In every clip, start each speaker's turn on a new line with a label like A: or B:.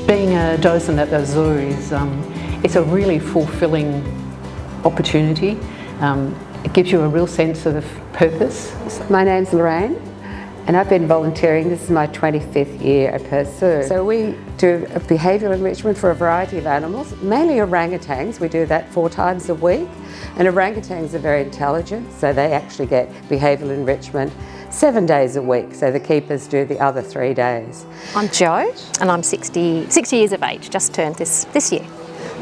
A: Being a docent at the zoo is it's a really fulfilling opportunity. It gives you a real sense of purpose.
B: My name's Lorraine and I've been volunteering. This is my 25th year at Perth Zoo. So we do behavioural enrichment for a variety of animals, mainly orangutans. We do that 4 times a week. And orangutans are very intelligent, so they actually get behavioural enrichment 7 days a week, so the keepers do the other 3 days.
C: I'm Jo and I'm 60 years of age, just turned this year.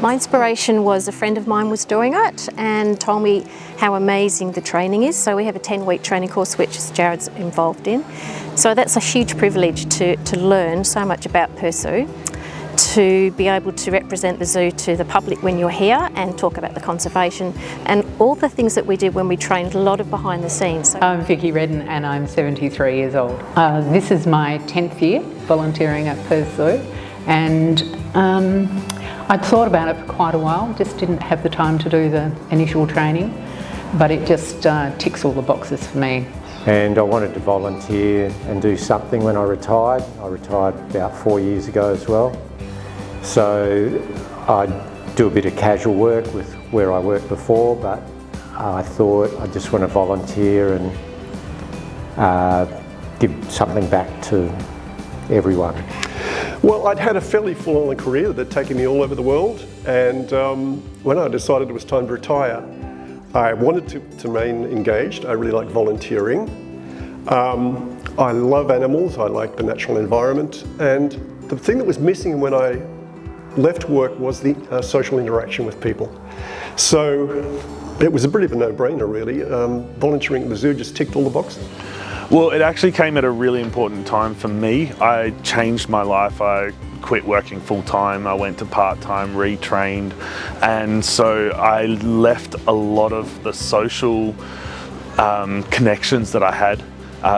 C: My inspiration was a friend of mine was doing it and told me how amazing the training is. So we have a 10-week training course which Jared's involved in. So that's a huge privilege to learn so much about Perth Zoo, to be able to represent the zoo to the public when you're here and talk about the conservation and all the things that we did when we trained, a lot of behind the scenes.
A: I'm Vicky Redden and I'm 73 years old. This is my 10th year volunteering at Perth Zoo, and I'd thought about it for quite a while, just didn't have the time to do the initial training, but it just ticks all the boxes for me.
D: And I wanted to volunteer and do something when I retired. I retired about 4 years ago as well. So I do a bit of casual work with where I worked before, but I thought I just want to volunteer and give something back to everyone.
E: Well, I'd had a fairly full-on career that had taken me all over the world, and when I decided it was time to retire, I wanted to remain engaged. I really like volunteering. I love animals, I like the natural environment, and the thing that was missing when I left work was the social interaction with people. So it was a bit of a no-brainer really. Volunteering at the zoo just ticked all the boxes.
F: Well, it actually came at a really important time for me. I changed my life. I quit working full-time, I went to part-time, retrained, and so I left a lot of the social connections that I had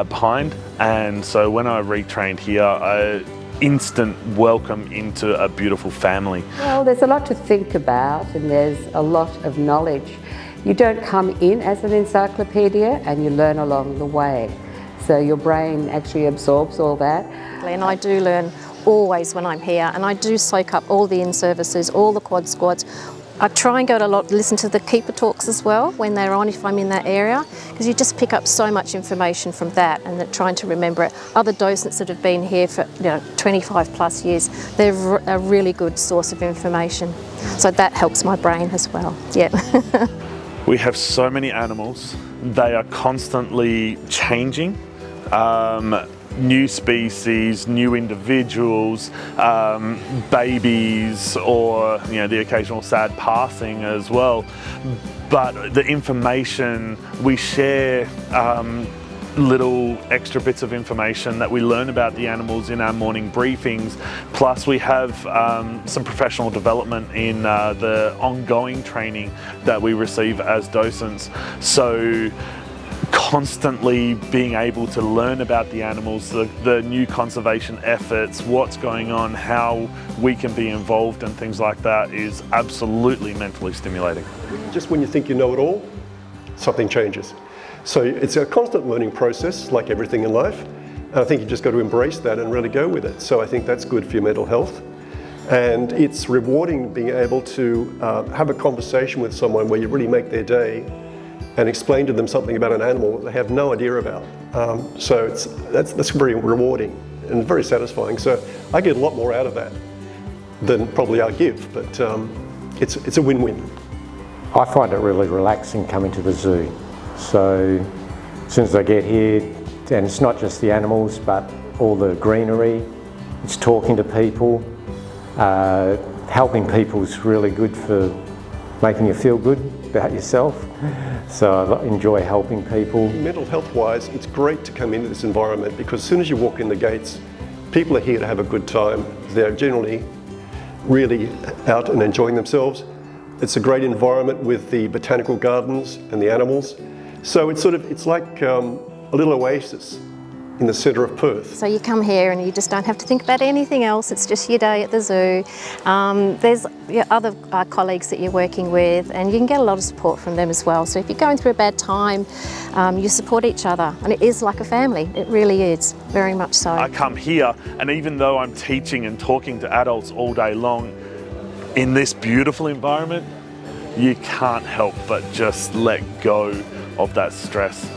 F: behind, and so when I retrained here, instant welcome into a beautiful family.
B: Well, there's a lot to think about and there's a lot of knowledge. You don't come in as an encyclopedia and you learn along the way. So your brain actually absorbs all that.
C: And I do learn always when I'm here, and I do soak up all the in-services, all the quad squads. I try and go to listen to the keeper talks as well when they're on, if I'm in that area, because you just pick up so much information from that, and trying to remember it. Other docents that have been here for 25 plus years, they're a really good source of information. So that helps my brain as well, yeah.
F: We have so many animals. They are constantly changing. New species, new individuals, babies, or the occasional sad passing as well. But the information we share, little extra bits of information that we learn about the animals in our morning briefings. Plus we have some professional development in the ongoing training that we receive as docents. So constantly being able to learn about the animals, the new conservation efforts, what's going on, how we can be involved and things like that is absolutely mentally stimulating.
E: Just when you think you know it all, something changes. So it's a constant learning process, like everything in life. And I think you just got to embrace that and really go with it. So I think that's good for your mental health. And it's rewarding being able to have a conversation with someone where you really make their day and explain to them something about an animal that they have no idea about. So that's very rewarding and very satisfying. So I get a lot more out of that than probably I give, but it's a win-win.
D: I find it really relaxing coming to the zoo. So as soon as I get here, and it's not just the animals, but all the greenery, it's talking to people. Helping people is really good for making you feel good about yourself. So I enjoy helping people.
E: Mental health wise, it's great to come into this environment because as soon as you walk in the gates, people are here to have a good time. They're generally really out and enjoying themselves. It's a great environment with the botanical gardens and the animals. So it's like a little oasis in the centre of Perth.
C: So you come here and you just don't have to think about anything else. It's just your day at the zoo. There's your other colleagues that you're working with, and you can get a lot of support from them as well. So if you're going through a bad time, you support each other, and it is like a family. It really is, very much so.
F: I come here, and even though I'm teaching and talking to adults all day long in this beautiful environment, you can't help but just let go of that stress.